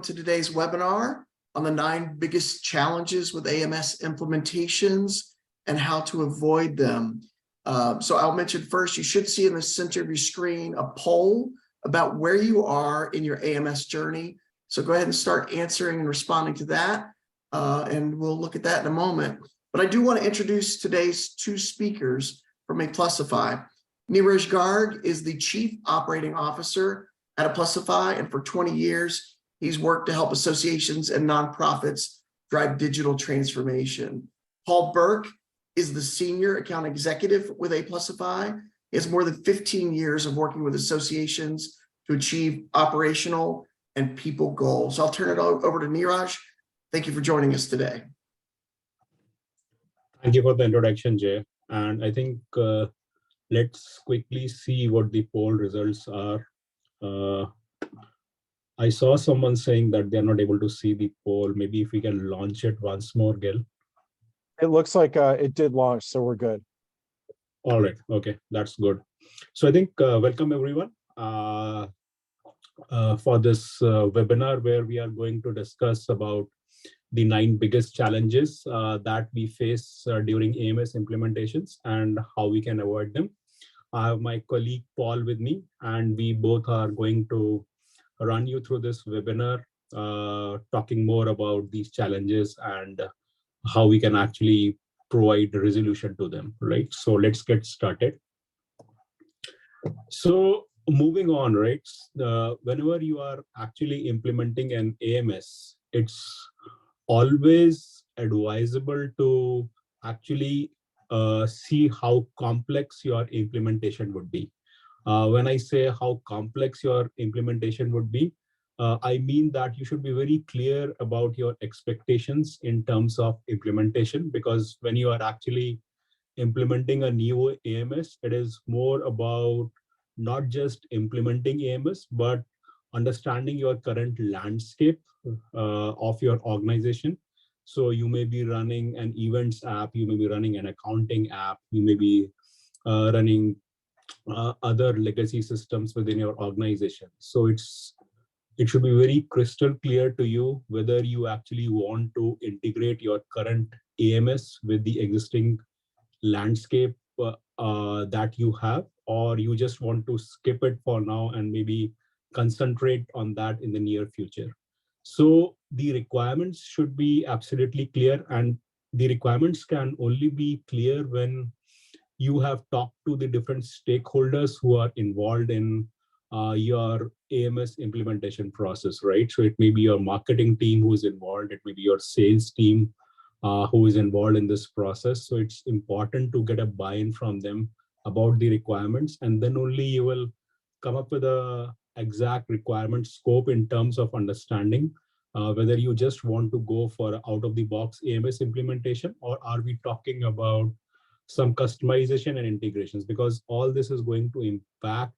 To today's webinar on the 9 biggest challenges with AMS implementations and how to avoid them. So I'll mention first, you should see in the center of your screen a poll about where you are in your AMS journey. So go ahead and start answering and responding to that, and we'll look at that in a moment. But I do want to introduce today's 2 speakers from Aplusify. Neeraj Garg is the Chief Operating Officer at Aplusify, and for 20 years, he's worked to help associations and nonprofits drive digital transformation. Paul Burke is the Senior Account Executive with Aplusify. He has more than 15 years of working with associations to achieve operational and people goals. I'll turn it over to Neeraj. Thank you for joining us today. Thank you for the introduction, Jay. And I think let's quickly see what the poll results are. I saw someone saying that they're not able to see the poll. Maybe if we can launch it once more, Gil. It looks like it did launch, so we're good. All right. Okay, that's good. So I think welcome everyone for this webinar where we are going to discuss about the 9 biggest challenges that we face during AMS implementations and how we can avoid them. I have my colleague Paul with me, and we both are going to run you through this webinar, talking more about these challenges and how we can actually provide resolution to them, right? So let's get started. So moving on, right? Whenever you are actually implementing an AMS, it's always advisable to actually see how complex your implementation would be. When I say how complex your implementation would be, I mean that you should be very clear about your expectations in terms of implementation, because when you are actually implementing a new AMS, it is more about not just implementing AMS, but understanding your current landscape of your organization. So you may be running an events app, you may be running an accounting app, you may be running other legacy systems within your organization. So it should be very crystal clear to you whether you actually want to integrate your current AMS with the existing landscape that you have, or you just want to skip it for now and maybe concentrate on that in the near future. So the requirements should be absolutely clear, and the requirements can only be clear when you have talked to the different stakeholders who are involved in your AMS implementation process, right? So it may be your marketing team who is involved, it may be your sales team who is involved in this process. So it's important to get a buy-in from them about the requirements, and then only you will come up with a exact requirement scope in terms of understanding whether you just want to go for out-of-the-box AMS implementation, or are we talking about some customization and integrations, because all this is going to impact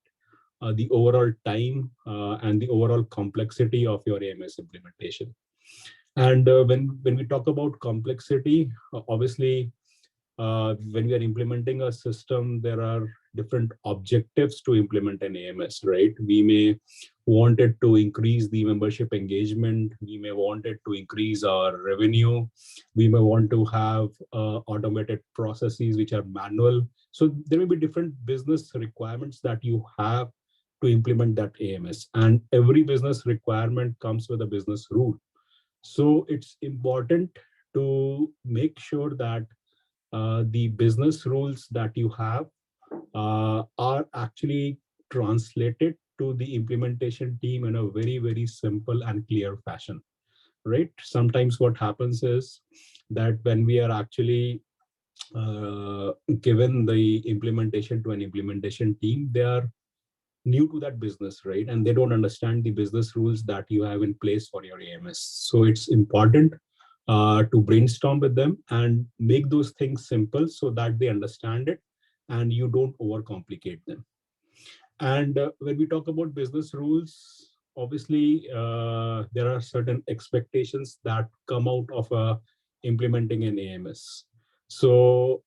the overall time and the overall complexity of your AMS implementation. And when we talk about complexity, obviously, when we are implementing a system, there are different objectives to implement an AMS, right? We may want it to increase the membership engagement. We may want it to increase our revenue. We may want to have automated processes which are manual. So there may be different business requirements that you have to implement that AMS. And every business requirement comes with a business rule. So it's important to make sure that the business rules that you have are actually translated to the implementation team in a very, very simple and clear fashion, right? Sometimes what happens is that when we are actually given the implementation to an implementation team, they are new to that business, right? And they don't understand the business rules that you have in place for your AMS. So it's important to brainstorm with them and make those things simple so that they understand it and you don't overcomplicate them. And when we talk about business rules, obviously, there are certain expectations that come out of implementing an AMS. So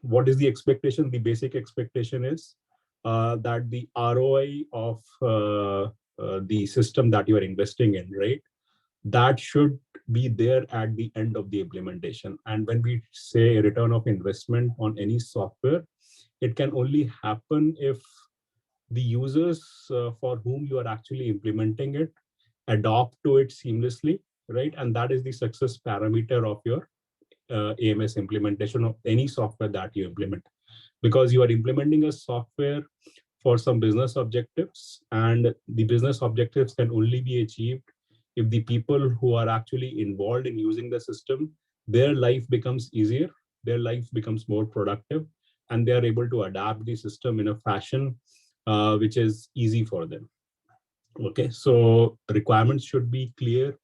what is the expectation? The basic expectation is that the ROI of the system that you are investing in, right, that should be there at the end of the implementation. And when we say a return of investment on any software, it can only happen if the users for whom you are actually implementing it adopt to it seamlessly, right? And that is the success parameter of your AMS implementation of any software that you implement, because you are implementing a software for some business objectives, and the business objectives can only be achieved if the people who are actually involved in using the system, their life becomes easier, their life becomes more productive, and they are able to adapt the system in a fashion which is easy for them. Okay, so requirements should be clear.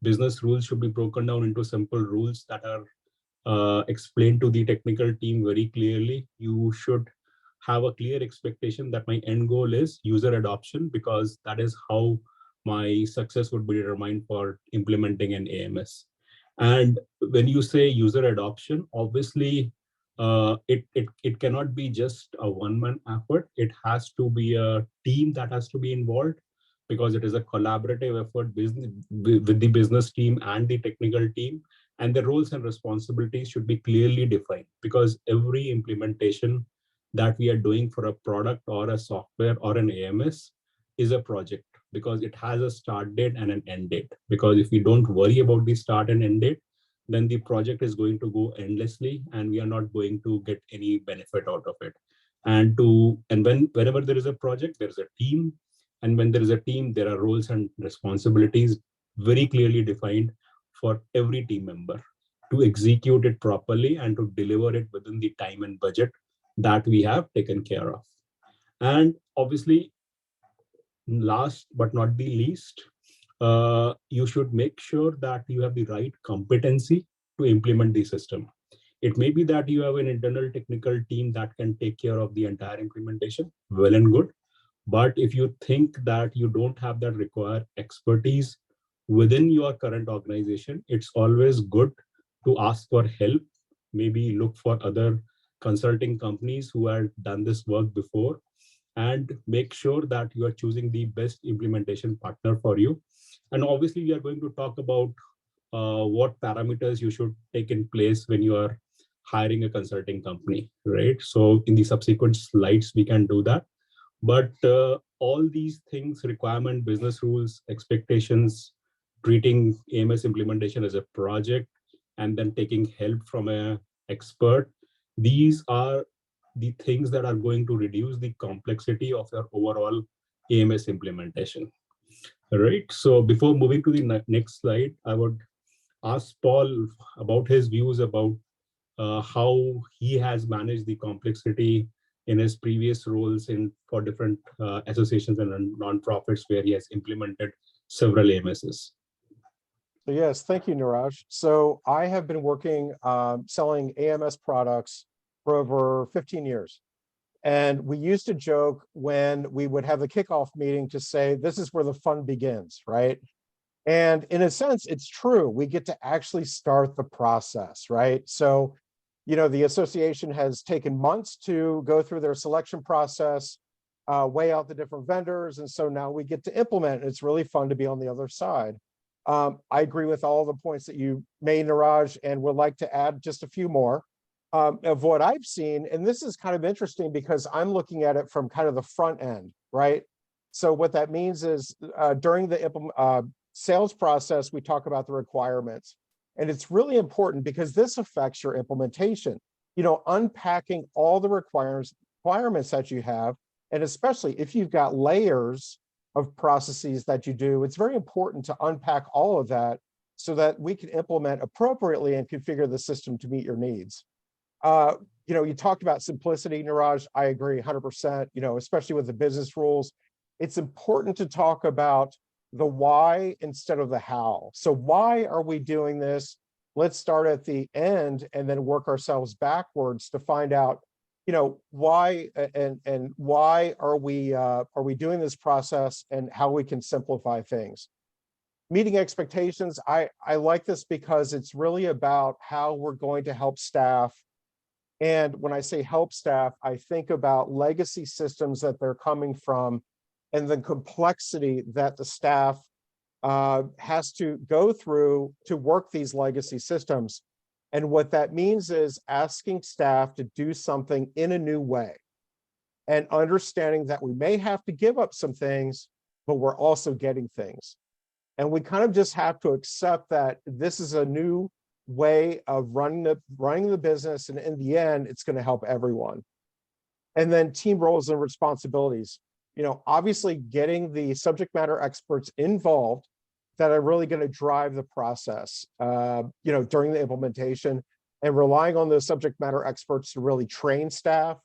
Business rules should be broken down into simple rules that are explained to the technical team very clearly. You should have a clear expectation that my end goal is user adoption, because that is how my success would be determined for implementing an AMS. And when you say user adoption, obviously it cannot be just a one-man effort. It has to be a team that has to be involved, because it is a collaborative effort with the business team and the technical team, and the roles and responsibilities should be clearly defined, because every implementation that we are doing for a product or a software or an AMS is a project, because it has a start date and an end date. Because if we don't worry about the start and end date, then the project is going to go endlessly and we are not going to get any benefit out of it. And whenever there is a project, there is a team. And when there is a team, there are roles and responsibilities very clearly defined for every team member to execute it properly and to deliver it within the time and budget that we have taken care of. And obviously, last but not the least, you should make sure that you have the right competency to implement the system. It may be that you have an internal technical team that can take care of the entire implementation, well and good. But if you think that you don't have that required expertise within your current organization, it's always good to ask for help. Maybe look for other consulting companies who have done this work before, and make sure that you are choosing the best implementation partner for you. And obviously, we are going to talk about what parameters you should take in place when you are hiring a consulting company, right? So in the subsequent slides, we can do that. But all these things, requirement, business rules, expectations, treating AMS implementation as a project, and then taking help from an expert, these are the things that are going to reduce the complexity of your overall AMS implementation. All right. So before moving to the next slide, I would ask Paul about his views about how he has managed the complexity in his previous roles for different associations and non-profits where he has implemented several AMSs. So yes, thank you, Neeraj. So I have been working selling AMS products for over 15 years. And we used to joke when we would have the kickoff meeting to say, this is where the fun begins, right? And in a sense, it's true. We get to actually start the process, right? So, you know, the association has taken months to go through their selection process, weigh out the different vendors. And so now we get to implement. It's really fun to be on the other side. I agree with all the points that you made, Neeraj, and would like to add just a few more of what I've seen. And this is kind of interesting because I'm looking at it from kind of the front end, right? So what that means is during the sales process, we talk about the requirements. And it's really important because this affects your implementation. You know, unpacking all the requirements that you have, and especially if you've got layers of processes that you do, it's very important to unpack all of that so that we can implement appropriately and configure the system to meet your needs. You know, you talked about simplicity, Neeraj. I agree 100%, you know, especially with the business rules. It's important to talk about the why instead of the how. So why are we doing this? Let's start at the end and then work ourselves backwards to find out, you know, why and why are we doing this process and how we can simplify things. Meeting expectations, I like this because it's really about how we're going to help staff. And when I say help staff, I think about legacy systems that they're coming from and the complexity that the staff has to go through to work these legacy systems. And what that means is asking staff to do something in a new way and understanding that we may have to give up some things, but we're also getting things. And we kind of just have to accept that this is a new way of running the business. And in the end, it's going to help everyone. And then team roles and responsibilities. Obviously getting the subject matter experts involved that are really going to drive the process, during the implementation, and relying on those subject matter experts to really train staff.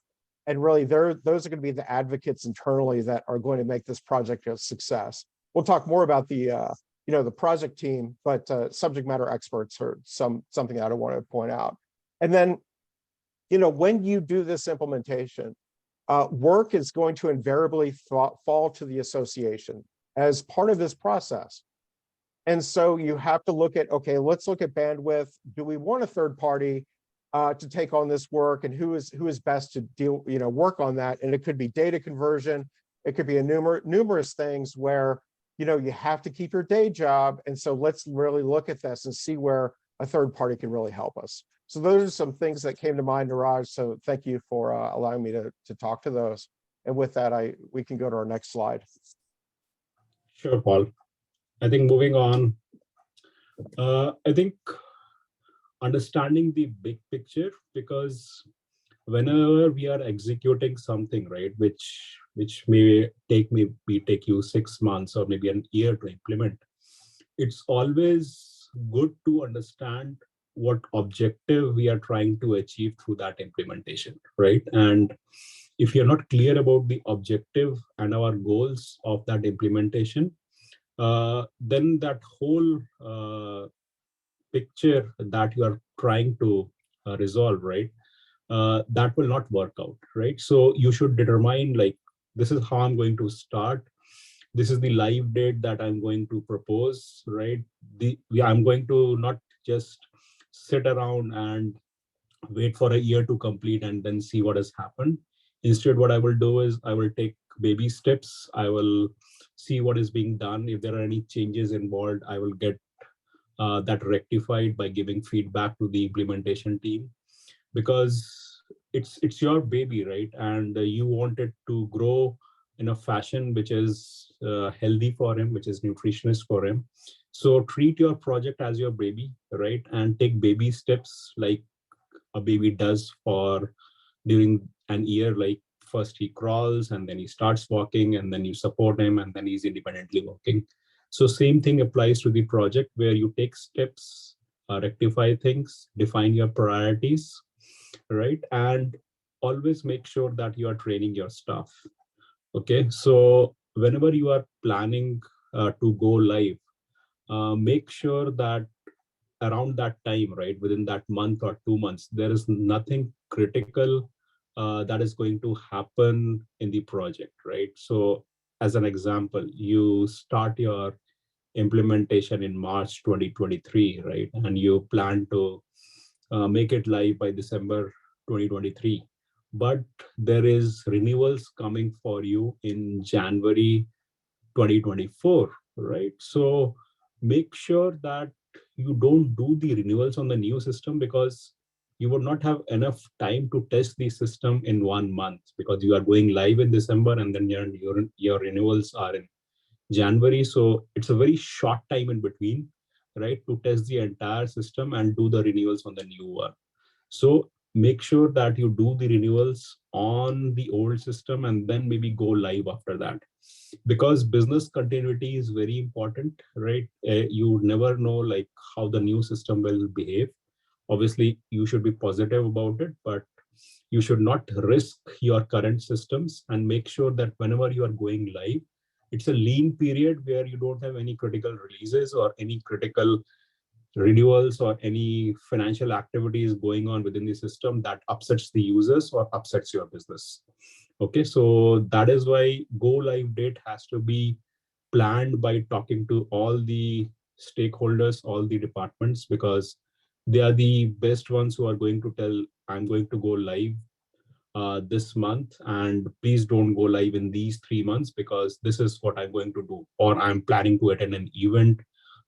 And really, those are going to be the advocates internally that are going to make this project a success. We'll talk more about the, the project team, but subject matter experts are something that I want to point out. And then, when you do this implementation, work is going to invariably fall to the association as part of this process. And so you have to look at, okay, let's look at bandwidth. Do we want a third party to take on this work, and who is best to work on that? And it could be data conversion. It could be a numerous things where, you have to keep your day job. And so let's really look at this and see where a third party can really help us. So those are some things that came to mind, Neeraj. So thank you for allowing me to talk to those. And with that, we can go to our next slide. Sure, Paul. I think moving on, I think understanding the big picture, because whenever we are executing something, right, which may take you 6 months or maybe an year to implement, it's always good to understand what objective we are trying to achieve through that implementation, right? And if you're not clear about the objective and our goals of that implementation, then that whole picture that you are trying to resolve, right, that will not work out, right? So you should determine, like, this is how I'm going to start. This is the live date that I'm going to propose, right? I'm going to not just sit around and wait for a year to complete and then see what has happened. Instead, what I will do is I will take baby steps. I will see what is being done. If there are any changes involved, I will get that rectified by giving feedback to the implementation team, because it's your baby, right? And you want it to grow in a fashion which is healthy for him, which is nutritionist for him. So treat your project as your baby, right? And take baby steps like a baby does for during an year. Like, first he crawls, and then he starts walking, and then you support him, and then he's independently walking. So same thing applies to the project, where you take steps, rectify things, define your priorities, right? And always make sure that you are training your staff. Okay, so whenever you are planning to go live, make sure that around that time, right, within that month or 2 months, there is nothing critical that is going to happen in the project, right? So as an example, you start your implementation in March 2023, right? And you plan to make it live by December 2023. But there is renewals coming for you in January 2024, right? So make sure that you don't do the renewals on the new system, because you would not have enough time to test the system in 1 month, because you are going live in December and then your renewals are in January. So it's a very short time in between, right, to test the entire system and do the renewals on the new one. So make sure that you do the renewals on the old system and then maybe go live after that, because business continuity is very important, right? You never know like how the new system will behave. Obviously, you should be positive about it, but you should not risk your current systems, and make sure that whenever you are going live, it's a lean period where you don't have any critical releases or any critical renewals or any financial activities going on within the system that upsets the users or upsets your business. Okay, so that is why go live date has to be planned by talking to all the stakeholders, all the departments, because they are the best ones who are going to tell, I'm going to go live this month, and please don't go live in these 3 months because this is what I'm going to do, or I'm planning to attend an event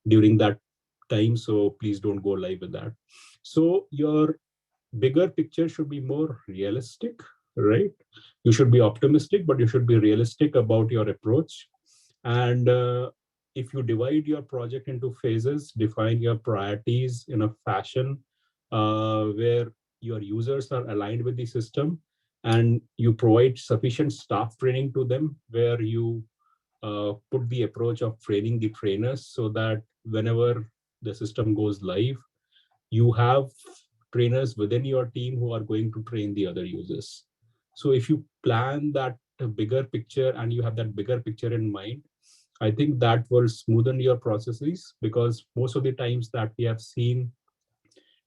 during that time. So please don't go live with that. So your bigger picture should be more realistic, right? You should be optimistic, but you should be realistic about your approach. And if you divide your project into phases, define your priorities in a fashion where your users are aligned with the system, and you provide sufficient staff training to them, where you put the approach of training the trainers so that whenever the system goes live, you have trainers within your team who are going to train the other users. So if you plan that bigger picture and you have that bigger picture in mind, I think that will smoothen your processes, because most of the times that we have seen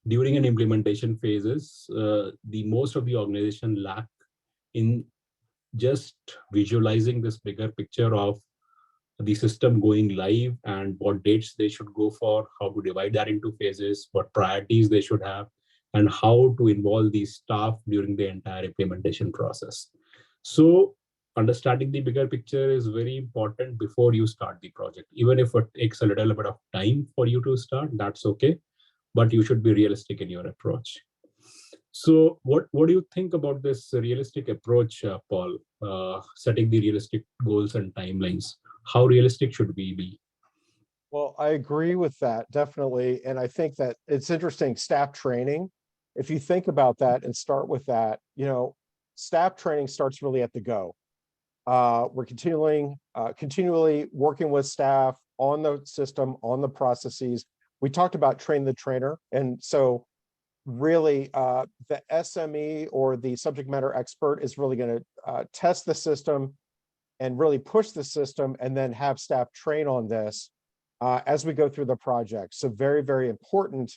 during an implementation phases, the most of the organization lack in just visualizing this bigger picture of the system going live and what dates they should go for, how to divide that into phases, what priorities they should have, and how to involve the staff during the entire implementation process. So understanding the bigger picture is very important before you start the project. Even if it takes a little bit of time for you to start, that's okay, but you should be realistic in your approach. So what do you think about this realistic approach, Paul, setting the realistic goals and timelines? How realistic should we be? Well, I agree with that, definitely. And I think that it's interesting, staff training. If you think about that and start with that, staff training starts really at the go. We're continually working with staff on the system, on the processes. We talked about train the trainer. And so really the SME or the subject matter expert is really going to test the system and really push the system, and then have staff train on this as we go through the project. So very, very important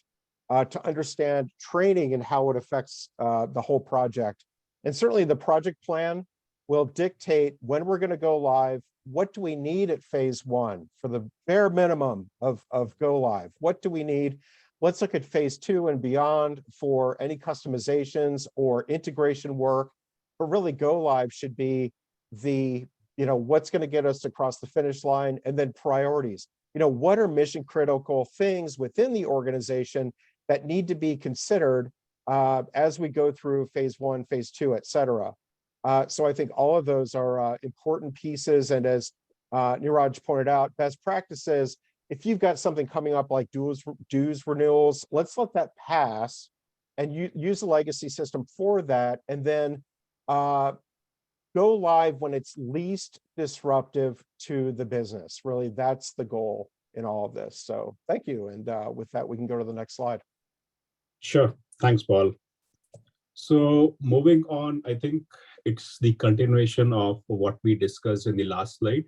to understand training and how it affects the whole project. And certainly the project plan will dictate when we're going to go live. What do we need at phase 1 for the bare minimum of go live? What do we need? Let's look at phase 2 and beyond for any customizations or integration work. But really go live should be the, what's going to get us across the finish line, and then priorities. What are mission critical things within the organization that need to be considered as we go through phase 1, phase 2, et cetera. So I think all of those are important pieces. And as Neeraj pointed out, best practices, if you've got something coming up like dues renewals, let's let that pass and use the legacy system for that. And then go live when it's least disruptive to the business. Really, that's the goal in all of this. So thank you. And with that, we can go to the next slide. Sure. Thanks, Paul. So moving on, I think it's the continuation of what we discussed in the last slide,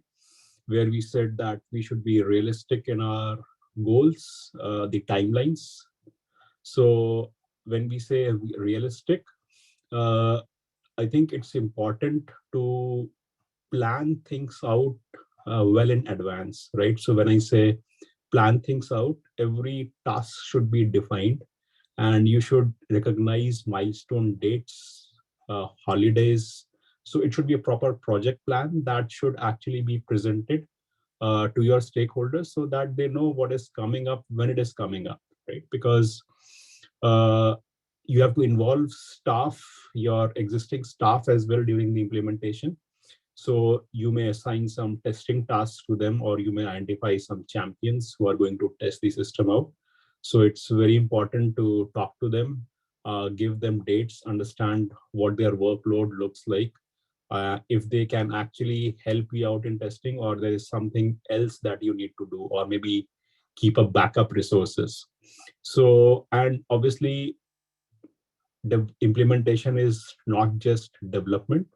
where we said that we should be realistic in our goals, the timelines. So when we say realistic, I think it's important to plan things out well in advance, right? So when I say plan things out, every task should be defined, and you should recognize milestone dates, holidays. So it should be a proper project plan that should actually be presented to your stakeholders so that they know what is coming up when it is coming up, right? Because you have to involve staff, your existing staff as well during the implementation. So you may assign some testing tasks to them, or you may identify some champions who are going to test the system out. So it's very important to talk to them, give them dates, understand what their workload looks like, if they can actually help you out in testing, or there is something else that you need to do, or maybe keep a backup resources. So, and obviously, the implementation is not just development.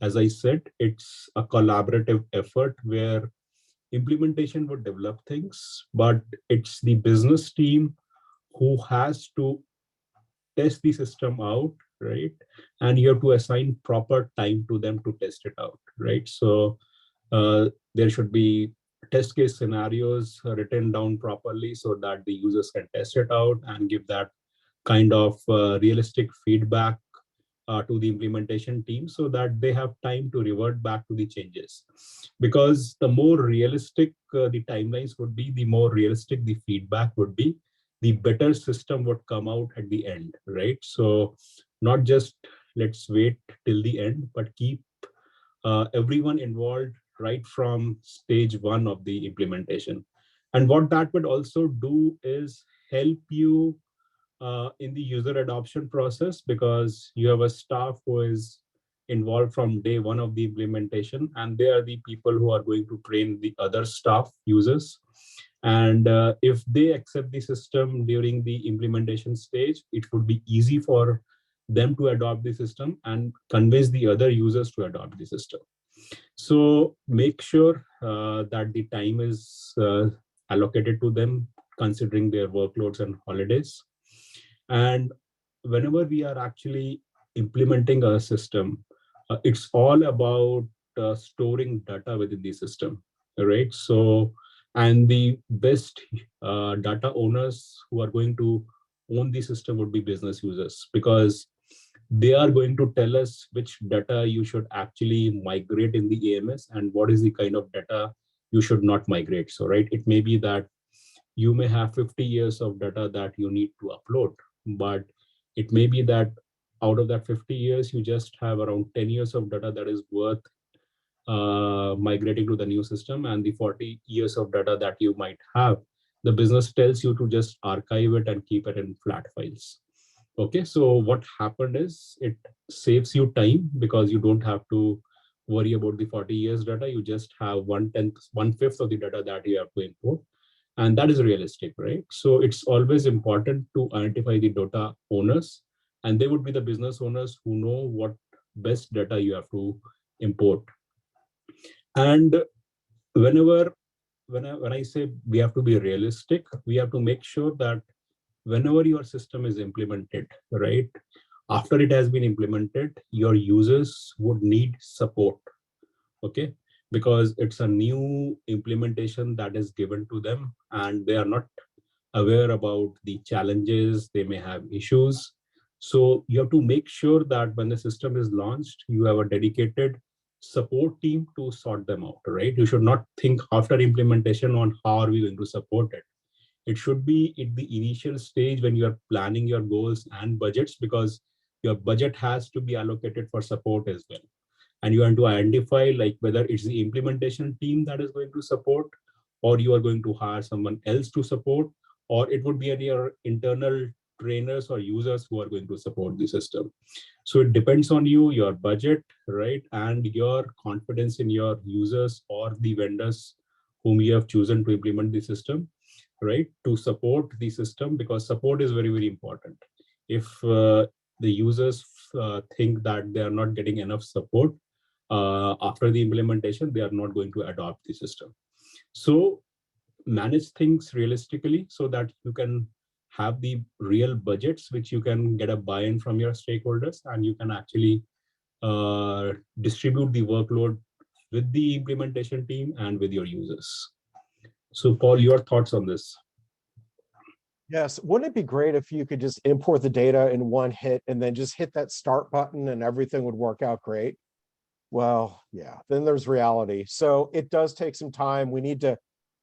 As I said, it's a collaborative effort where implementation would develop things, but it's the business team who has to test the system out, right? And you have to assign proper time to them to test it out, right? So there should be test case scenarios written down properly so that the users can test it out and give that kind of realistic feedback to the implementation team so that they have time to revert back to the changes. Because the more realistic the timelines would be, the more realistic the feedback would be, the better system would come out at the end, right? So not just let's wait till the end, but keep everyone involved right from stage one of the implementation. And what that would also do is help you in the user adoption process, because you have a staff who is involved from day one of the implementation, and they are the people who are going to train the other staff users. And if they accept the system during the implementation stage, it would be easy for them to adopt the system and convince the other users to adopt the system. So make sure that the time is allocated to them, considering their workloads and holidays. And whenever we are actually implementing a system, it's all about storing data within the system, right? So, and the best data owners who are going to own the system would be business users, because they are going to tell us which data you should actually migrate in the AMS and what is the kind of data you should not migrate. So, right, it may be that you may have 50 years of data that you need to upload, but it may be that out of that 50 years, you just have around 10 years of data that is worth migrating to the new system, and the 40 years of data that you might have, the business tells you to just archive it and keep it in flat files. Okay, so what happened is it saves you time, because you don't have to worry about the 40 years data. You just have 1/5 of the data that you have to import. And that is realistic, right? So it's always important to identify the data owners, and they would be the business owners who know what best data you have to import. And when I say we have to be realistic, we have to make sure that whenever your system is implemented, right, after it has been implemented, your users would need support, okay? Because it's a new implementation that is given to them, and they are not aware about the challenges, they may have issues. So you have to make sure that when the system is launched, you have a dedicated support team to sort them out, right? You should not think after implementation on how are we going to support it. It should be at the initial stage when you're planning your goals and budgets, because your budget has to be allocated for support as well. And you want to identify like whether it's the implementation team that is going to support, or you are going to hire someone else to support, or it would be any your internal trainers or users who are going to support the system. So it depends on you, your budget, right? And your confidence in your users or the vendors whom you have chosen to implement the system, right? To support the system, because support is very, very important. If the users think that they are not getting enough support after the implementation, they are not going to adopt the system. So manage things realistically so that you can have the real budgets, which you can get a buy-in from your stakeholders, and you can actually distribute the workload with the implementation team and with your users. So Paul, your thoughts on this? Yes, wouldn't it be great if you could just import the data in one hit and then just hit that start button and everything would work out great? Well, yeah, then there's reality. So it does take some time. We need to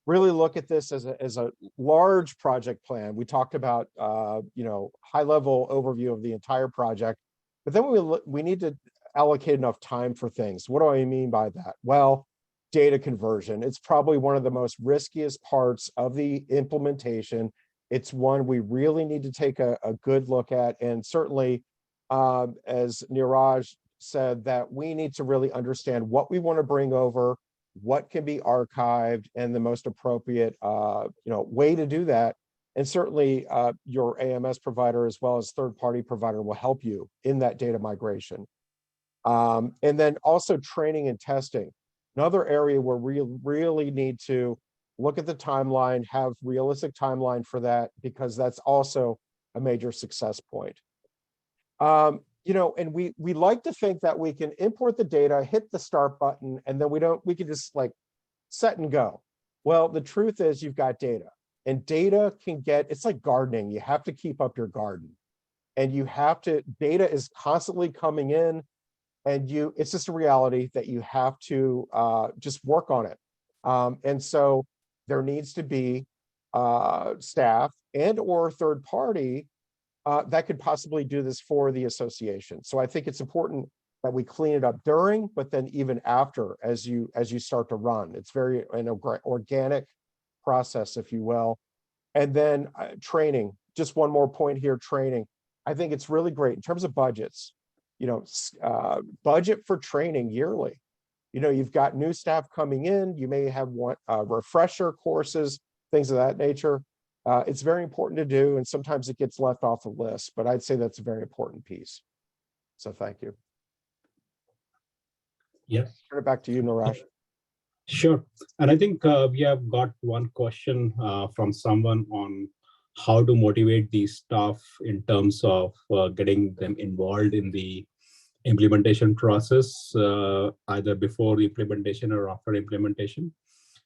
really look at this as a large project plan. We talked about high level overview of the entire project, but then we need to allocate enough time for things. What do I mean by that? Well, data conversion. It's probably one of the most riskiest parts of the implementation. It's one we really need to take a good look at. And certainly, as Neeraj said, that we need to really understand what we want to bring over, what can be archived, and the most appropriate way to do that. And certainly your AMS provider as well as third-party provider will help you in that data migration. And then also training and testing. Another area where we really need to look at the timeline, have realistic timeline for that, because that's also a major success point. And we like to think that we can import the data, hit the start button, and then we can just like set and go. Well, the truth is you've got data, and data it's like gardening. You have to keep up your garden. and you have to, data is constantly coming in, and it's just a reality that you have to just work on it. And so there needs to be staff and or third party that could possibly do this for the association. So I think it's important that we clean it up during, but then even after, as you start to run. It's very an organic process, if you will. And then training, just one more point here, training. I think it's really great in terms of budgets, budget for training yearly. You've got new staff coming in, you may have one refresher courses, things of that nature. It's very important to do, and sometimes it gets left off the list, but I'd say that's a very important piece. So thank you. Yeah. Turn it back to you, Neeraj. Sure. And I think we have got one question from someone on how to motivate the staff in terms of getting them involved in the implementation process, either before the implementation or after implementation.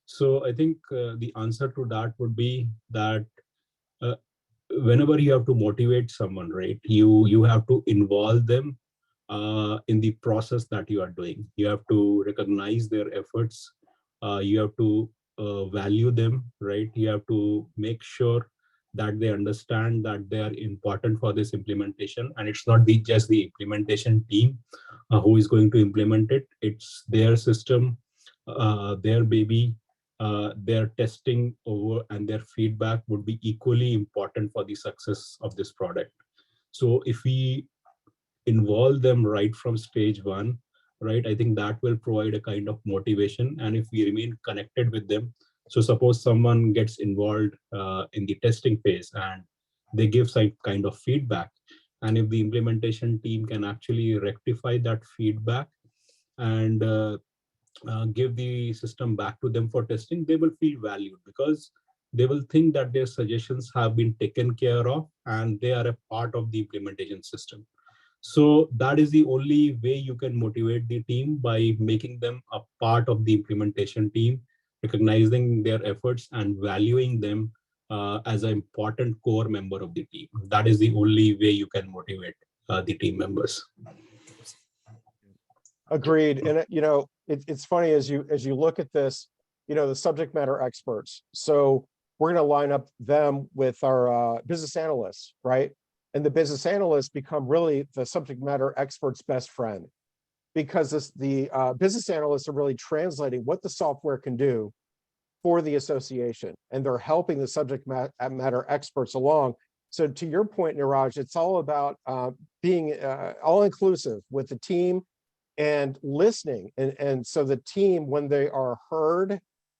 So I think the answer to that would be that whenever you have to motivate someone, right, you have to involve them in the process that you are doing. You have to recognize their efforts. You have to value them, right? You have to make sure that they understand that they are important for this implementation, and it's not just the implementation team who is going to implement it. It's their system, their baby, their testing over, and their feedback would be equally important for the success of this product. So if we involve them right from stage one, right, I think that will provide a kind of motivation. And if we remain connected with them, so suppose someone gets involved in the testing phase and they give some kind of feedback, and if the implementation team can actually rectify that feedback and give the system back to them for testing, they will feel valued, because they will think that their suggestions have been taken care of and they are a part of the implementation system. So that is the only way you can motivate the team, by making them a part of the implementation team, recognizing their efforts and valuing them as an important core member of the team. That is the only way you can motivate the team members. Agreed. And it's funny as you look at this, the subject matter experts. So we're going to line up them with our business analysts, right? And the business analysts become really the subject matter expert's best friend, because the business analysts are really translating what the software can do for the association, and they're helping the subject matter experts along. So to your point, Neeraj, it's all about being all-inclusive with the team and listening. And so the team, when they are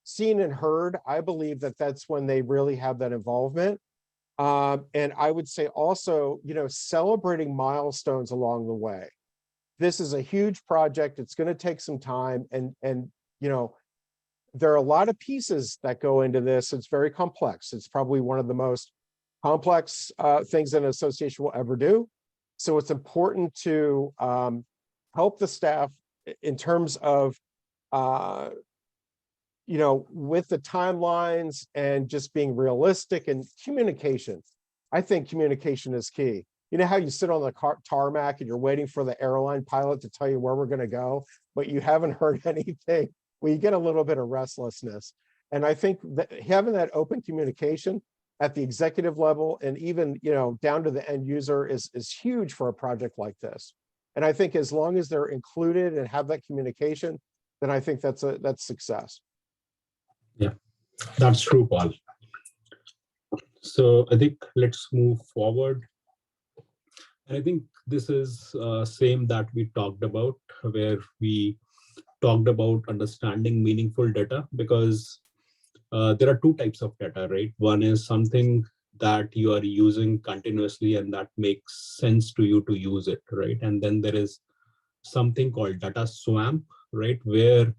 seen and heard, I believe that that's when they really have that involvement. And I would say also, celebrating milestones along the way. This is a huge project. It's going to take some time. And there are a lot of pieces that go into this. It's very complex. It's probably one of the most complex things an association will ever do. So it's important to help the staff in terms of, with the timelines and just being realistic, and communication. I think communication is key. You know how you sit on the tarmac and you're waiting for the airline pilot to tell you where we're going to go, but you haven't heard anything? Well, you get a little bit of restlessness. And I think that having that open communication at the executive level, and even down to the end user, is huge for a project like this. And I think as long as they're included and have that communication, then I think that's success. Yeah, that's true, Paul. So I think let's move forward. And I think this is same that we talked about, where we talked about understanding meaningful data, because there are two types of data, right? One is something that you are using continuously and that makes sense to you to use it, right? And then there is something called data swamp, right? Where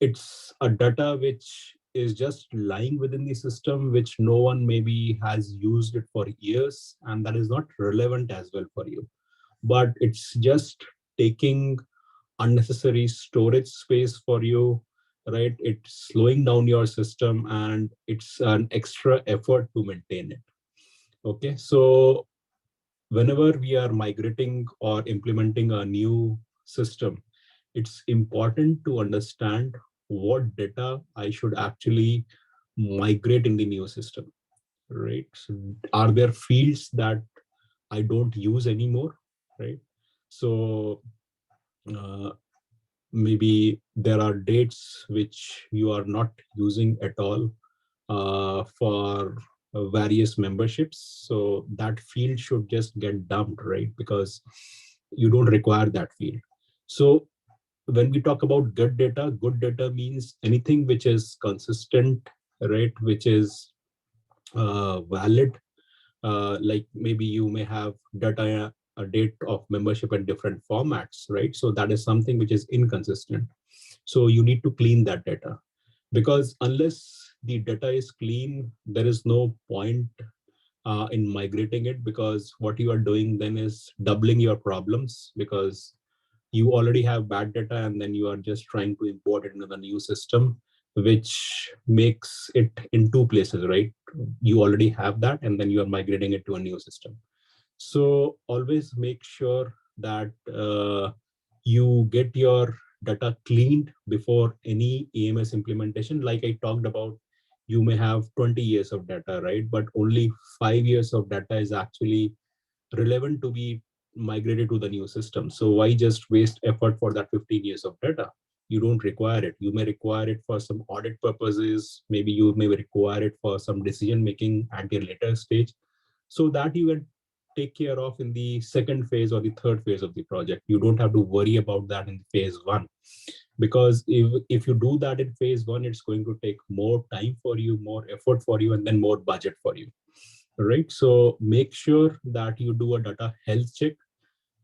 it's a data which is just lying within the system, which no one maybe has used it for years, and that is not relevant as well for you. But it's just taking unnecessary storage space for you, right? It's slowing down your system, and it's an extra effort to maintain it. Okay, so whenever we are migrating or implementing a new system, it's important to understand what data I should actually migrate in the new system, right? So are there fields that I don't use anymore, right? So maybe there are dates which you are not using at all for various memberships. So that field should just get dumped, right? Because you don't require that field. So when we talk about good data means anything which is consistent, right? Which is valid. Like maybe you may have data, a date of membership in different formats, right? So that is something which is inconsistent. So you need to clean that data, because unless the data is clean, there is no point in migrating it, because what you are doing then is doubling your problems, because you already have bad data and then you are just trying to import it into the new system, which makes it in two places, right? You already have that and then you are migrating it to a new system. So always make sure that you get your data cleaned before any AMS implementation. Like I talked about, you may have 20 years of data, right? But only 5 years of data is actually relevant to be migrated to the new system. So why just waste effort for that 15 years of data? You don't require it. You may require it for some audit purposes. Maybe you may require it for some decision making at a later stage, so that you can take care of in the second phase or the third phase of the project. You don't have to worry about that in phase one, because if you do that in phase one, it's going to take more time for you, more effort for you, and then more budget for you, right? So make sure that you do a data health check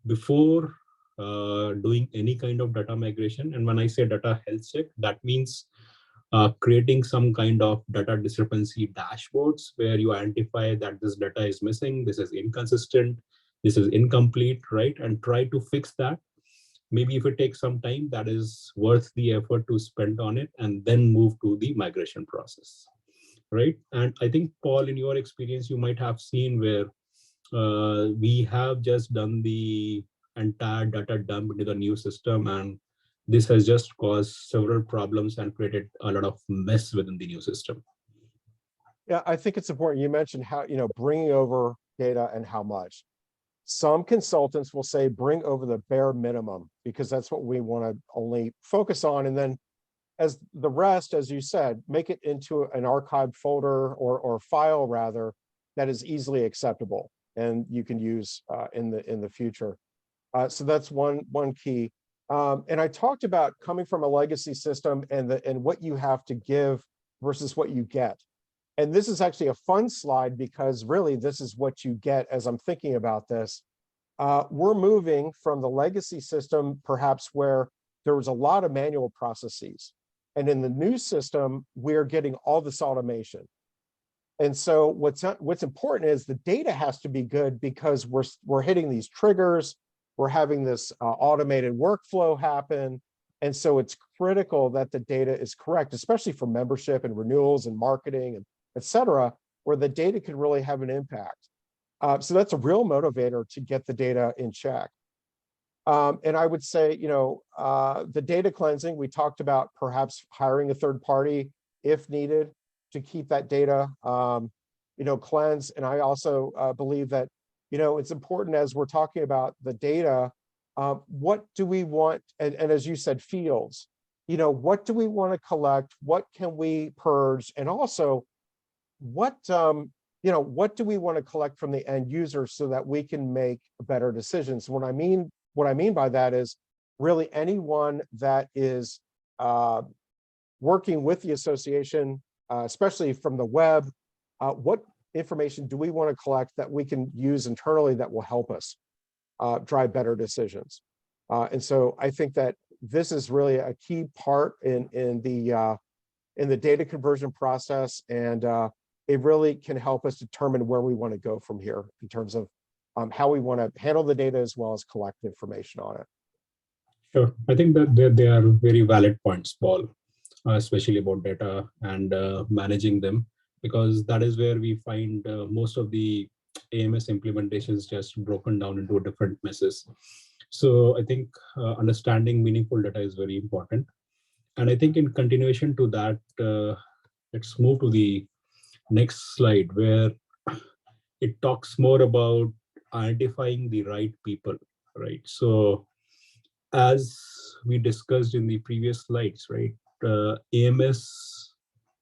before doing any kind of data migration. And when I say data health check, that means creating some kind of data discrepancy dashboards where you identify that this data is missing, this is inconsistent, this is incomplete, right? And try to fix that. Maybe if it takes some time, that is worth the effort to spend on it, and then move to the migration process, right? And I think, Paul, in your experience, you might have seen where we have just done the entire data dump into the new system, and this has just caused several problems and created a lot of mess within the new system. Yeah, I think it's important. You mentioned how, bringing over data and how much. Some consultants will say, bring over the bare minimum, because that's what we want to only focus on. And then as the rest, as you said, make it into an archived folder or file rather, that is easily acceptable and you can use in the future. So that's one key. And I talked about coming from a legacy system and what you have to give versus what you get. And this is actually a fun slide, because really this is what you get as I'm thinking about this. We're moving from the legacy system, perhaps where there was a lot of manual processes. And in the new system, we're getting all this automation. And so what's important is the data has to be good, because we're hitting these triggers, we're having this automated workflow happen. And so it's critical that the data is correct, especially for membership and renewals and marketing and et cetera, where the data can really have an impact. So that's a real motivator to get the data in check. And I would say, the data cleansing, we talked about perhaps hiring a third party if needed to keep that data, cleansed. And I also believe that, it's important as we're talking about the data, what do we want? And as you said, fields, what do we want to collect? What can we purge? And also what do we want to collect from the end user so that we can make better decisions? What I mean by that is really anyone that is working with the association, especially from the web, what information do we want to collect that we can use internally that will help us drive better decisions? And so I think that this is really a key part in the data conversion process, and it really can help us determine where we want to go from here in terms of how we want to handle the data as well as collect information on it. Sure, I think that they are very valid points, Paul, especially about data and managing them, because that is where we find most of the AMS implementations just broken down into different messes. So I think understanding meaningful data is very important. And I think in continuation to that, let's move to the next slide where it talks more about identifying the right people, right? So as we discussed in the previous slides, right, AMS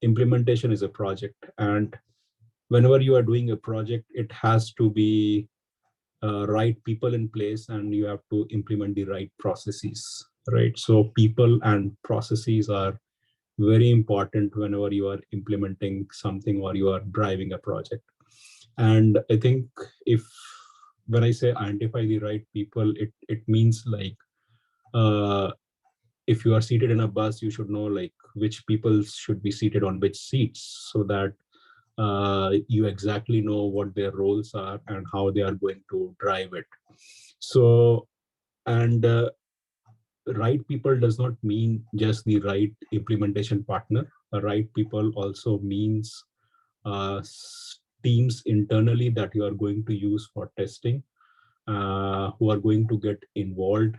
implementation is a project, and whenever you are doing a project, it has to be right people in place, and you have to implement the right processes, right? So people and processes are very important whenever you are implementing something or you are driving a project. And I think when I say identify the right people, it means like if you are seated in a bus, you should know like which people should be seated on which seats, so that you exactly know what their roles are and how they are going to drive it. So, and right people does not mean just the right implementation partner. Right people also means teams internally that you are going to use for testing, who are going to get involved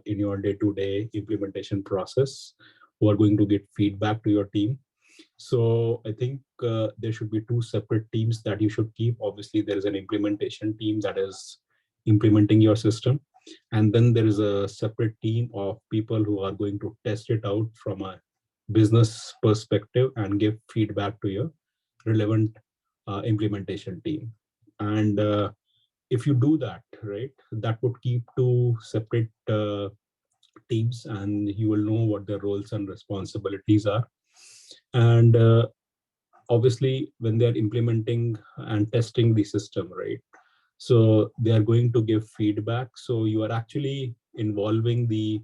in your day-to-day implementation process, who are going to get feedback to your team. So I think there should be two separate teams that you should keep. Obviously, there is an implementation team that is implementing your system. And then there is a separate team of people who are going to test it out from a business perspective and give feedback to your relevant implementation team. And if you do that, right, that would keep two separate teams, and you will know what their roles and responsibilities are. And obviously, when they're implementing and testing the system, right, so they are going to give feedback. So you are actually involving the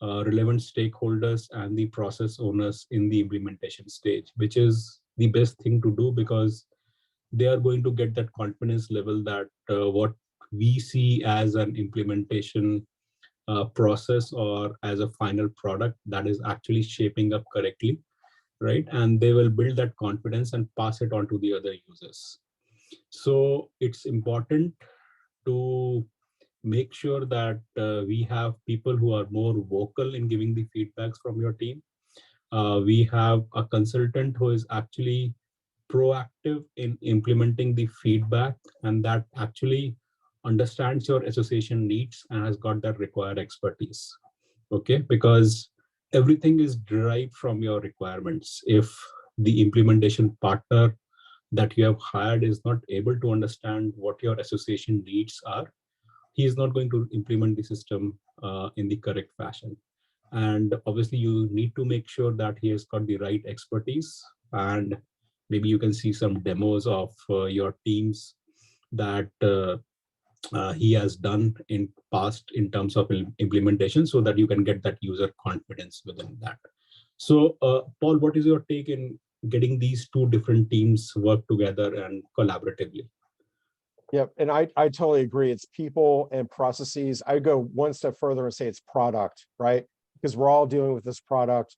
relevant stakeholders and the process owners in the implementation stage, which is the best thing to do, because they are going to get that confidence level that what we see as an implementation process or as a final product, that is actually shaping up correctly, right? And they will build that confidence and pass it on to the other users. So it's important to make sure that we have people who are more vocal in giving the feedbacks from your team. We have a consultant who is actually proactive in implementing the feedback, and that actually understands your association needs and has got that required expertise. Okay, because everything is derived from your requirements. If the implementation partner that you have hired is not able to understand what your association needs are, he is not going to implement the system in the correct fashion. And obviously you need to make sure that he has got the right expertise, and maybe you can see some demos of your teams that he has done in past in terms of implementation, so that you can get that user confidence within that. So Paul, what is your take in getting these two different teams work together and collaboratively? Yep, and I totally agree. It's people and processes. I go one step further and say it's product, right? Because we're all dealing with this product,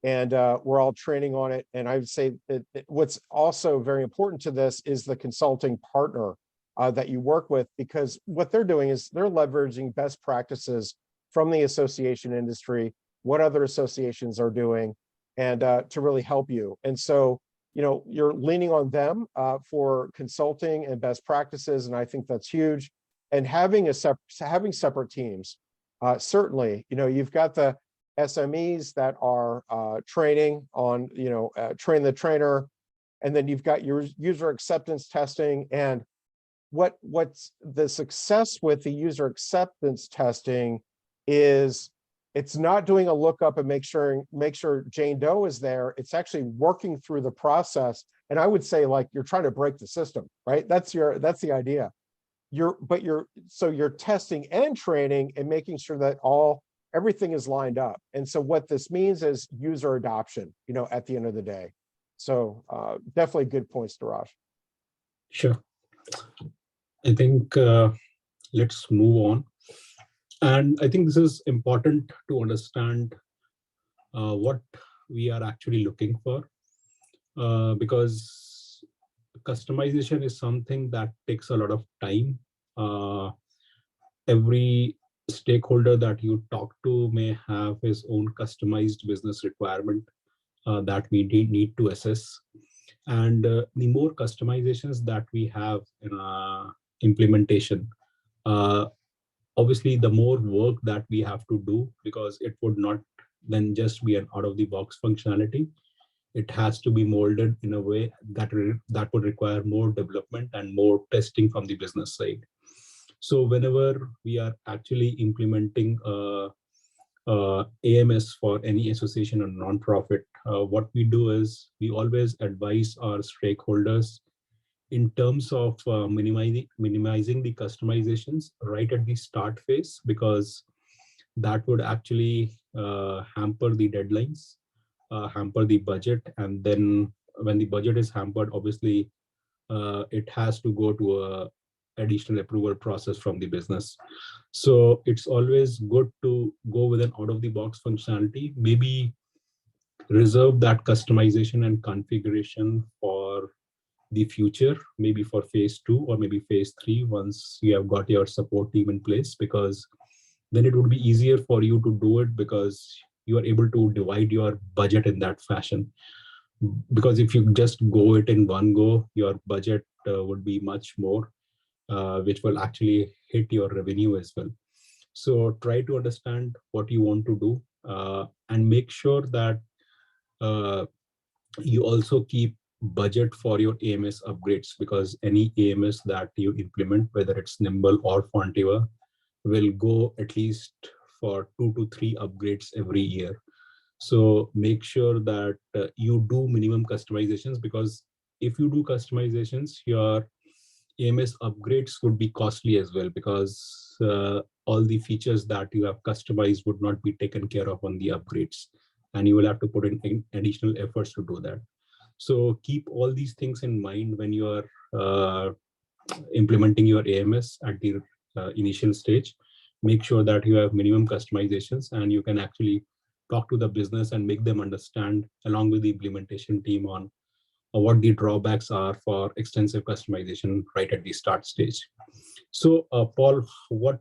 and we're all training on it. And I would say that what's also very important to this is the consulting partner that you work with, because what they're doing is they're leveraging best practices from the association industry, what other associations are doing, and to really help you. And so, you know, you're leaning on them for consulting and best practices, and I think that's huge. And having separate teams, certainly, you know, you've got the SMEs that are training on, you know, train the trainer, and then you've got your user acceptance testing. And what's the success with the user acceptance testing is it's not doing a lookup and make sure Jane Doe is there. It's actually working through the process. And I would say, like, you're trying to break the system, right? That's the idea. So you're testing and training and making sure that everything is lined up. And so what this means is user adoption, you know, at the end of the day. So definitely good points, Neeraj. Sure. I think let's move on. And I think this is important to understand what we are actually looking for, because customization is something that takes a lot of time. Every stakeholder that you talk to may have his own customized business requirement that we need to assess. And the more customizations that we have in our implementation, obviously the more work that we have to do, because it would not then just be an out-of-the-box functionality. It has to be molded in a way that would require more development and more testing from the business side. So whenever we are actually implementing AMS for any association or nonprofit, what we do is we always advise our stakeholders in terms of minimizing the customizations right at the start phase, because that would actually hamper the deadlines, hamper the budget. And then when the budget is hampered, obviously it has to go to a additional approval process from the business. So it's always good to go with an out-of-the-box functionality, maybe reserve that customization and configuration for the future, maybe for phase 2 or maybe phase 3, once you have got your support team in place, because then it would be easier for you to do it, because you are able to divide your budget in that fashion. Because if you just go it in one go, your budget would be much more, which will actually hit your revenue as well. So try to understand what you want to do, and make sure that you also keep budget for your AMS upgrades, because any AMS that you implement, whether it's Nimble or Fontiva, will go at least for 2 to 3 upgrades every year. So make sure that you do minimum customizations, because if you do customizations, your AMS upgrades would be costly as well, because all the features that you have customized would not be taken care of on the upgrades, and you will have to put in additional efforts to do that. So keep all these things in mind when you are implementing your AMS at the initial stage. Make sure that you have minimum customizations, and you can actually talk to the business and make them understand, along with the implementation team, on what the drawbacks are for extensive customization right at the start stage. So Paul, what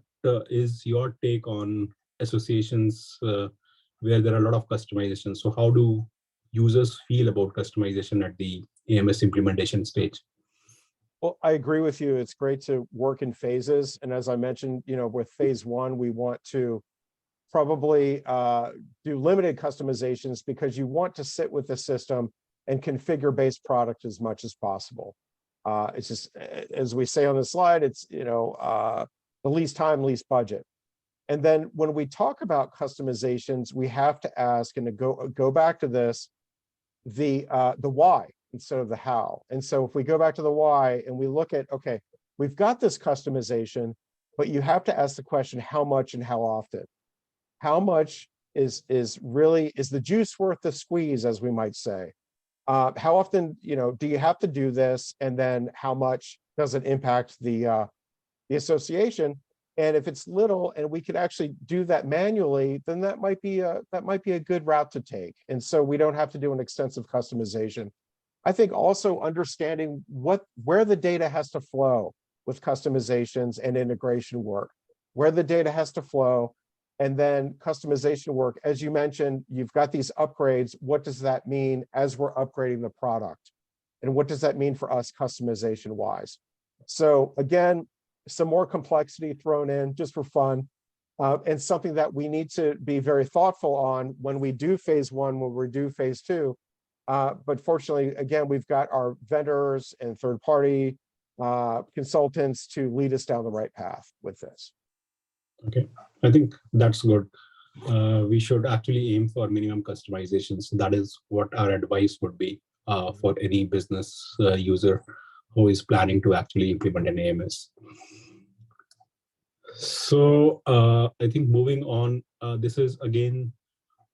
is your take on associations where there are a lot of customizations? So how do users feel about customization at the AMS implementation stage? Well, I agree with you. It's great to work in phases. And as I mentioned, with phase 1, we want to probably do limited customizations, because you want to sit with the system and configure base product as much as possible. It's just, as we say on the slide, it's, the least time, least budget. And then when we talk about customizations, we have to ask, and to go back to this, the why instead of the how. And so if we go back to the why and we look at, okay, we've got this customization, but you have to ask the question, how much and how often? How much is the juice worth the squeeze, as we might say? How often, do you have to do this? And then how much does it impact the association? And if it's little and we could actually do that manually, then that might be a good route to take. And so we don't have to do an extensive customization. I think also understanding where the data has to flow with customizations and integration work, where the data has to flow, and then customization work. As you mentioned, you've got these upgrades. What does that mean as we're upgrading the product? And what does that mean for us customization wise? So again, some more complexity thrown in just for fun, and something that we need to be very thoughtful on when we do phase 1, when we do phase 2. But fortunately, again, we've got our vendors and third-party consultants to lead us down the right path with this. Okay, I think that's good. We should actually aim for minimum customizations. That is what our advice would be for any business user who is planning to actually implement an AMS. So I think moving on, this is again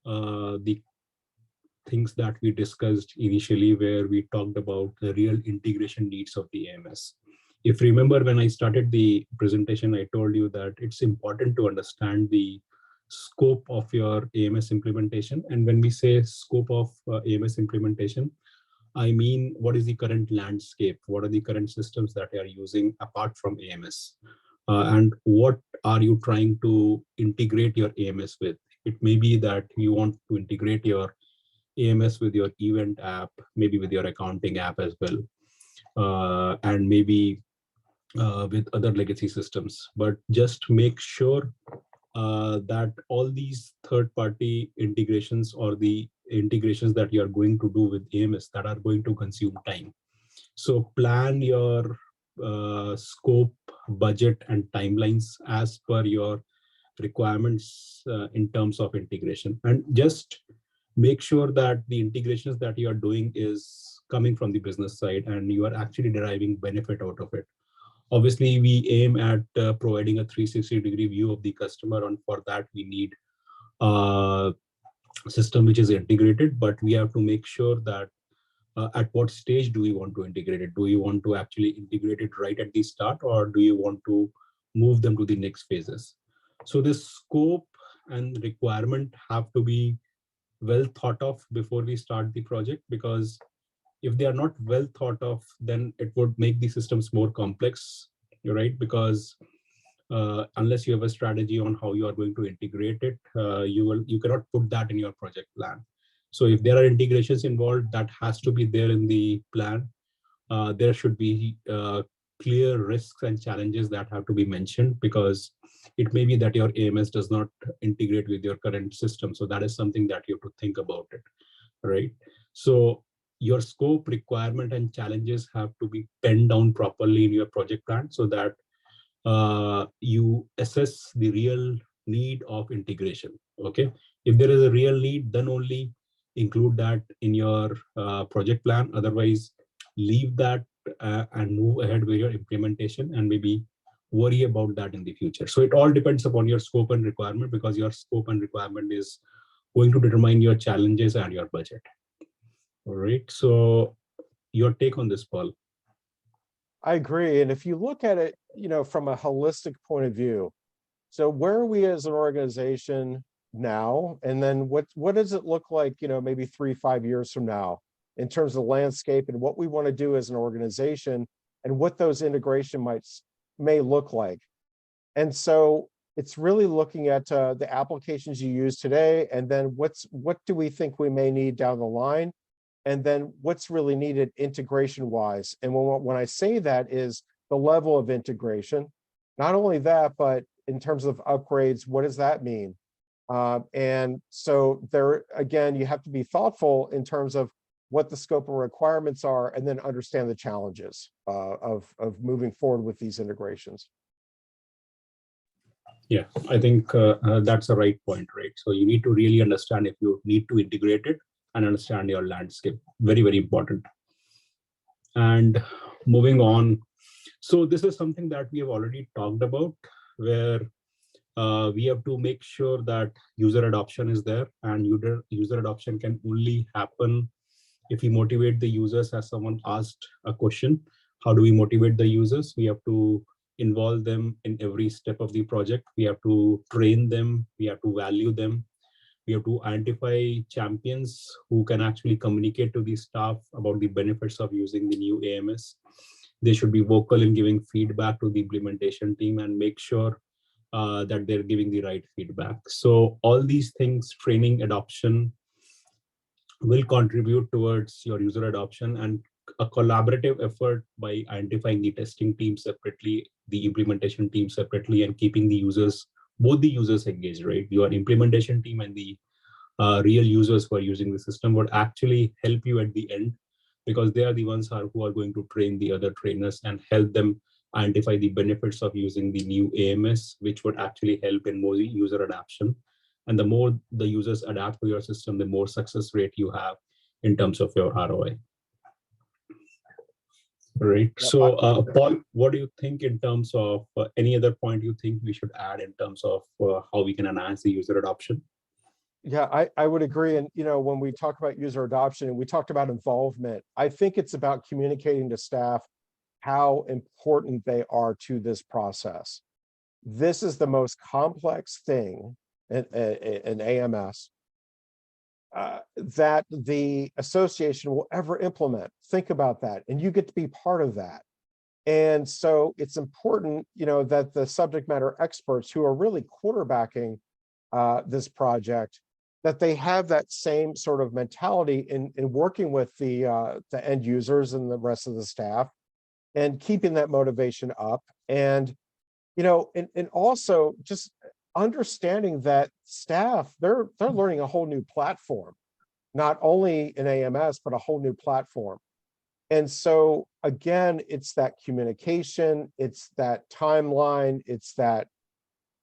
the things that we discussed initially, where we talked about the real integration needs of the AMS. If you remember, when I started the presentation, I told you that it's important to understand the scope of your AMS implementation. And when we say scope of AMS implementation, I mean, what is the current landscape? What are the current systems that you are using apart from AMS? And what are you trying to integrate your AMS with? It may be that you want to integrate your AMS with your event app, maybe with your accounting app as well, and maybe with other legacy systems. But just make sure that all these third-party integrations or the integrations that you are going to do with AMS that are going to consume time. So plan your scope, budget, and timelines as per your requirements in terms of integration, and just make sure that the integrations that you are doing is coming from the business side and you are actually deriving benefit out of it. Obviously, we aim at providing a 360-degree view of the customer, and for that we need a system which is integrated, but we have to make sure that at what stage do we want to integrate it? Do you want to actually integrate it right at the start, or do you want to move them to the next phases? So this scope and requirement have to be well thought of before we start the project, because if they are not well thought of, then it would make the systems more complex, right? Because unless you have a strategy on how you are going to integrate it, you cannot put that in your project plan. So if there are integrations involved, that has to be there in the plan. There should be clear risks and challenges that have to be mentioned, because it may be that your AMS does not integrate with your current system. So that is something that you have to think about it, right? So your scope, requirement, and challenges have to be penned down properly in your project plan so that you assess the real need of integration. Okay, if there is a real need, then only include that in your project plan. Otherwise, leave that and move ahead with your implementation, and maybe worry about that in the future. So it all depends upon your scope and requirement, because your scope and requirement is going to determine your challenges and your budget. All right, so your take on this, Paul? I agree. And if you look at it, from a holistic point of view, so where are we as an organization now? And then what does it look like, maybe 3-5 years from now in terms of the landscape and what we want to do as an organization and what those integration may look like. And so it's really looking at the applications you use today, and then what do we think we may need down the line? And then what's really needed integration wise. And when I say that is the level of integration, not only that, but in terms of upgrades, what does that mean? And so there, again, you have to be thoughtful in terms of what the scope of requirements are, and then understand the challenges of moving forward with these integrations. Yeah, I think that's the right point, right? So you need to really understand if you need to integrate it and understand your landscape. Very, very important. And moving on. So this is something that we have already talked about, where we have to make sure that user adoption is there, and user adoption can only happen if we motivate the users. As someone asked a question, how do we motivate the users? We have to involve them in every step of the project. We have to train them. We have to value them. We have to identify champions who can actually communicate to the staff about the benefits of using the new AMS. They should be vocal in giving feedback to the implementation team and make sure that they're giving the right feedback. So all these things, training, adoption, will contribute towards your user adoption, and a collaborative effort by identifying the testing team separately, the implementation team separately, and keeping the users, both the users engaged, right? Your implementation team and the real users who are using the system would actually help you at the end, because they are the ones who are going to train the other trainers and help them identify the benefits of using the new AMS, which would actually help in more user adoption. And the more the users adapt to your system, the more success rate you have in terms of your ROI. Right. So, Paul, what do you think in terms of any other point you think we should add in terms of how we can enhance the user adoption? Yeah, I would agree. And, when we talk about user adoption and we talked about involvement, I think it's about communicating to staff how important they are to this process. This is the most complex thing in AMS. that the association will ever implement. Think about that, and you get to be part of that. And so it's important, that the subject matter experts who are really quarterbacking this project, that they have that same sort of mentality in working with the end users and the rest of the staff, and keeping that motivation up. And and also just understanding that staff, they're learning a whole new platform, not only in AMS, but a whole new platform. And so again, it's that communication, it's that timeline, it's that,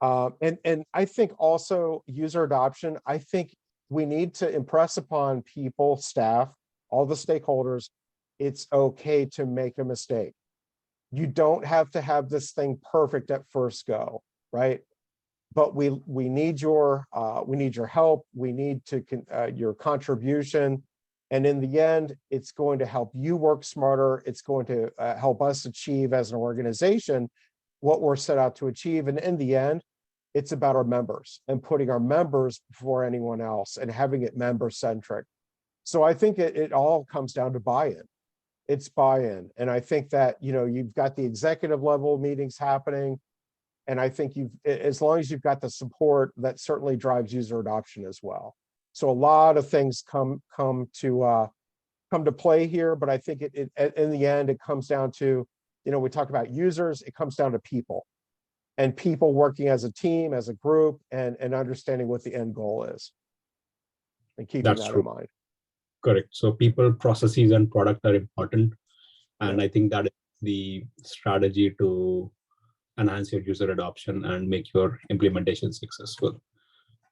and I think also user adoption. I think we need to impress upon people, staff, all the stakeholders, it's okay to make a mistake. You don't have to have this thing perfect at first go, right? But we need your help. We need your contribution. And in the end, it's going to help you work smarter. It's going to help us achieve as an organization what we're set out to achieve. And in the end, it's about our members and putting our members before anyone else and having it member-centric. So I think it all comes down to buy-in. It's buy-in. And I think that, you've got the executive level meetings happening. And I think as long as you've got the support, that certainly drives user adoption as well. So a lot of things come to play here, but I think in the end, it comes down to, we talk about users, it comes down to people, and people working as a team, as a group, and understanding what the end goal is, and keeping that in mind. Correct. So people, processes, and product are important. And I think that is the strategy to enhance your user adoption and make your implementation successful.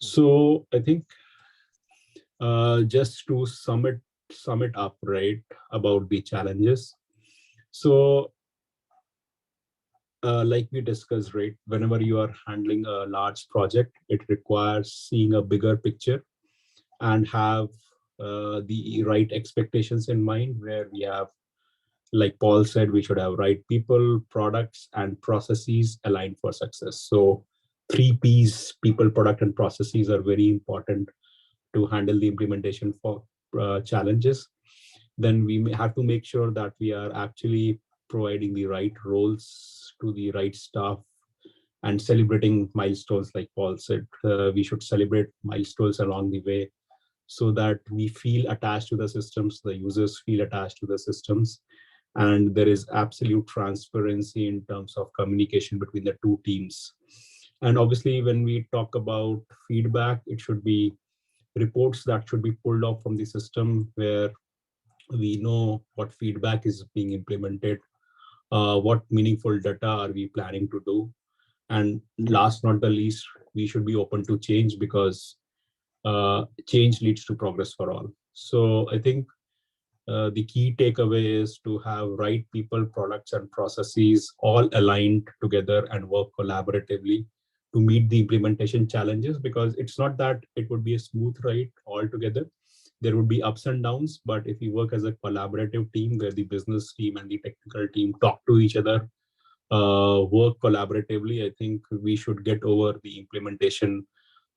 So I think just to sum it up, right, about the challenges. So like we discussed, right, whenever you are handling a large project, it requires seeing a bigger picture and have the right expectations in mind, where we have, like Paul said, we should have right people, products, and processes aligned for success. So 3 Ps, people, product, and processes, are very important to handle the implementation for challenges. Then we may have to make sure that we are actually providing the right roles to the right staff and celebrating milestones. Like Paul said, we should celebrate milestones along the way so that we feel attached to the systems, the users feel attached to the systems, and there is absolute transparency in terms of communication between the 2 teams. And obviously, when we talk about feedback, it should be reports that should be pulled off from the system, where we know what feedback is being implemented, what meaningful data are we planning to do. And last not the least, we should be open to change, because change leads to progress for all. So I think the key takeaway is to have right people, products, and processes all aligned together and work collaboratively to meet the implementation challenges, because it's not that it would be a smooth ride altogether. There would be ups and downs, but if you work as a collaborative team where the business team and the technical team talk to each other, work collaboratively, I think we should get over the implementation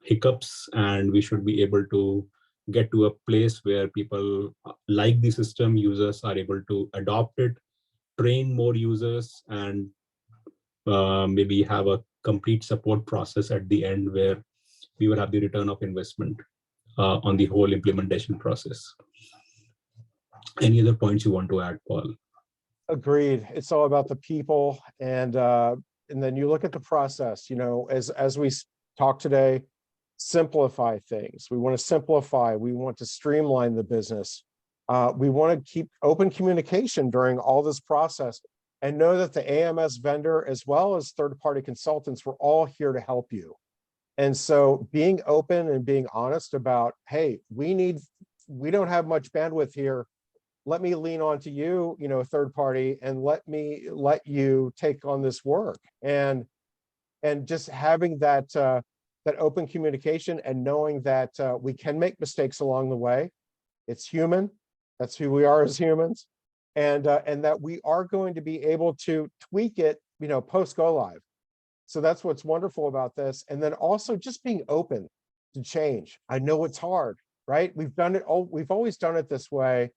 hiccups, and we should be able to get to a place where people like the system, users are able to adopt it, train more users, and maybe have a complete support process at the end where we will have the return of investment on the whole implementation process. Any other points you want to add, Paul? Agreed. It's all about the people, and then you look at the process. As we talk today, simplify things. We want to simplify. We want to streamline the business. We want to keep open communication during all this process, and know that the AMS vendor, as well as third-party consultants, we're all here to help you. And so being open and being honest about, hey, we don't have much bandwidth here. Let me lean on to you, third party, and let you take on this work. And just having that open communication, and knowing that we can make mistakes along the way. It's human. That's who we are as humans. And that we are going to be able to tweak it, post go live. So that's what's wonderful about this. And then also just being open to change. I know it's hard. right? We've done it all, we've always done it this way,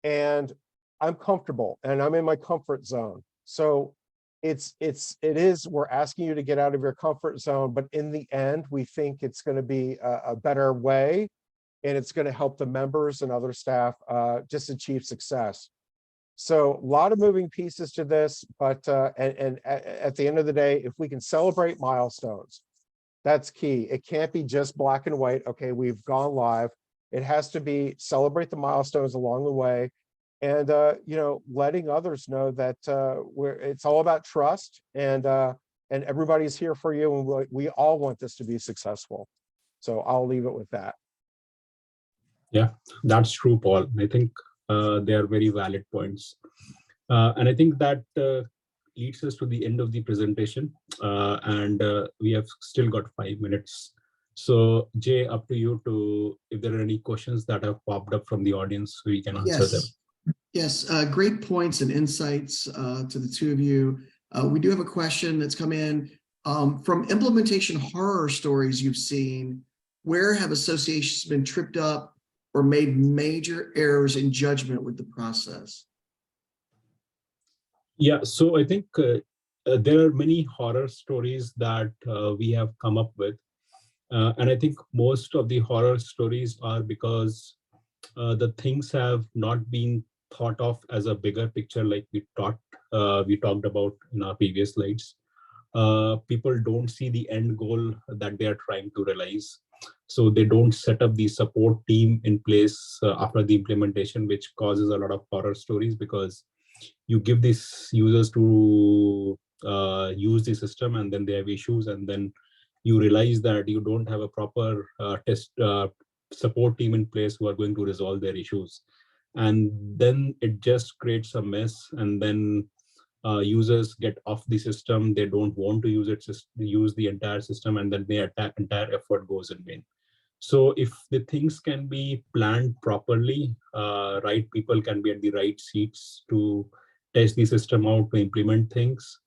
and I'm comfortable and I'm in my comfort zone. So we're asking you to get out of your comfort zone, but in the end, we think it's going to be a better way, and it's going to help the members and other staff just achieve success. So a lot of moving pieces to this, but at the end of the day, if we can celebrate milestones, that's key. It can't be just black and white. Okay, we've gone live. It has to be celebrate the milestones along the way, and letting others know that it's all about trust, and everybody's here for you, and we all want this to be successful. So I'll leave it with that. Yeah, that's true, Paul. I think they are very valid points. And I think that leads us to the end of the presentation. And we have still got 5 minutes. So Jay, up to you if there are any questions that have popped up from the audience, we can answer them. Yes, great points and insights to the two of you. We do have a question that's come in from implementation horror stories you've seen. Where have associations been tripped up or made major errors in judgment with the process? Yeah, so I think there are many horror stories that we have come up with. And I think most of the horror stories are because the things have not been thought of as a bigger picture, like we talked about in our previous slides. People don't see the end goal that they are trying to realize. So they don't set up the support team in place after the implementation, which causes a lot of horror stories, because you give these users to use the system, and then they have issues, and then you realize that you don't have a proper support team in place who are going to resolve their issues. And then it just creates a mess, and then users get off the system. They don't want to use the entire system, and then their entire effort goes in vain. So if the things can be planned properly, right people can be at the right seats to test the system out, to implement things.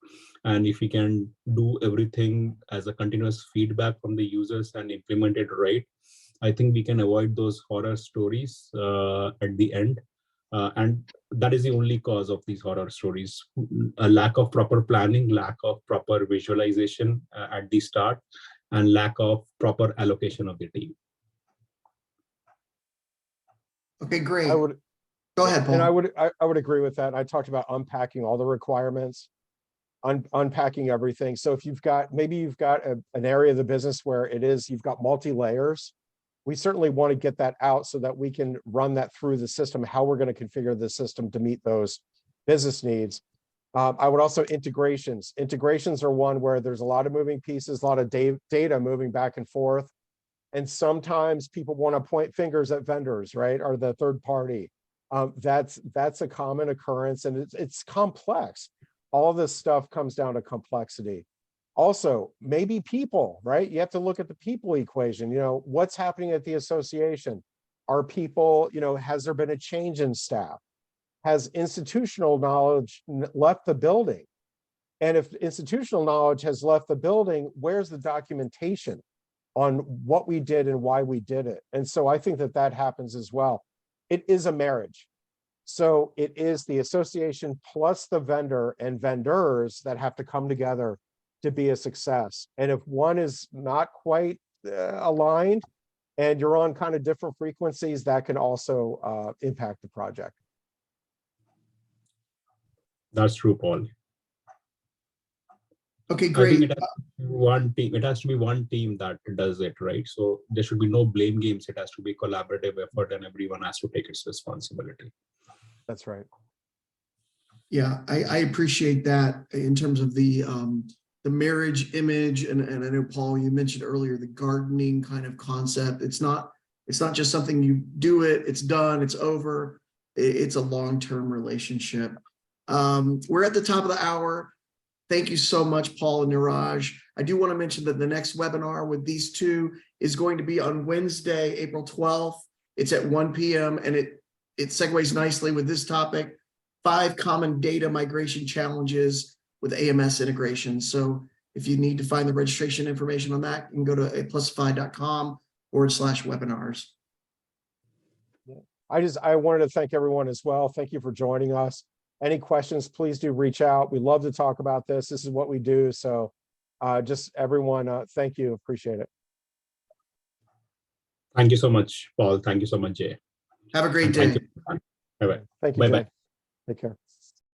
And if we can do everything as a continuous feedback from the users and implement it right, I think we can avoid those horror stories at the end. And that is the only cause of these horror stories: a lack of proper planning, lack of proper visualization at the start, and lack of proper allocation of the team. Okay, great. Go ahead, Paul. And I would agree with that. I talked about unpacking all the requirements, unpacking everything. So if maybe you've got an area of the business where you've got multi-layers, we certainly want to get that out so that we can run that through the system, how we're going to configure the system to meet those business needs. I would also integrations. Integrations are one where there's a lot of moving pieces, a lot of data moving back and forth. And sometimes people want to point fingers at vendors, right? Or the third party. That's a common occurrence, and it's complex. All this stuff comes down to complexity. Also, maybe people, right? You have to look at the people equation. What's happening at the association? Are people, has there been a change in staff? Has institutional knowledge left the building? And if institutional knowledge has left the building, where's the documentation on what we did and why we did it? And so I think that happens as well. It is a marriage. So it is the association plus the vendor and vendors that have to come together to be a success. And if one is not quite aligned and you're on kind of different frequencies, that can also impact the project. That's true, Paul. Okay, great. I think it has to be one team that does it, right? So there should be no blame games. It has to be collaborative effort, and everyone has to take its responsibility. That's right. Yeah, I appreciate that in terms of the marriage image, and I know, Paul, you mentioned earlier the gardening kind of concept. It's not just something you do it's done, it's over. It's a long-term relationship. We're at the top of the hour. Thank you so much, Paul and Neeraj. I do want to mention that the next webinar with these two is going to be on Wednesday, April 12th. It's at 1 p.m. and it segues nicely with this topic: 5 common data migration challenges with AMS integration. So if you need to find the registration information on that, you can go to aplusify.com/webinars. I wanted to thank everyone as well. Thank you for joining us. Any questions, please do reach out. We love to talk about this. This is what we do. So just everyone, thank you. Appreciate it. Thank you so much, Paul. Thank you so much, Jay. Have a great Thank day. you. Bye-bye. Thank you, Bye-bye. Jay. Take care.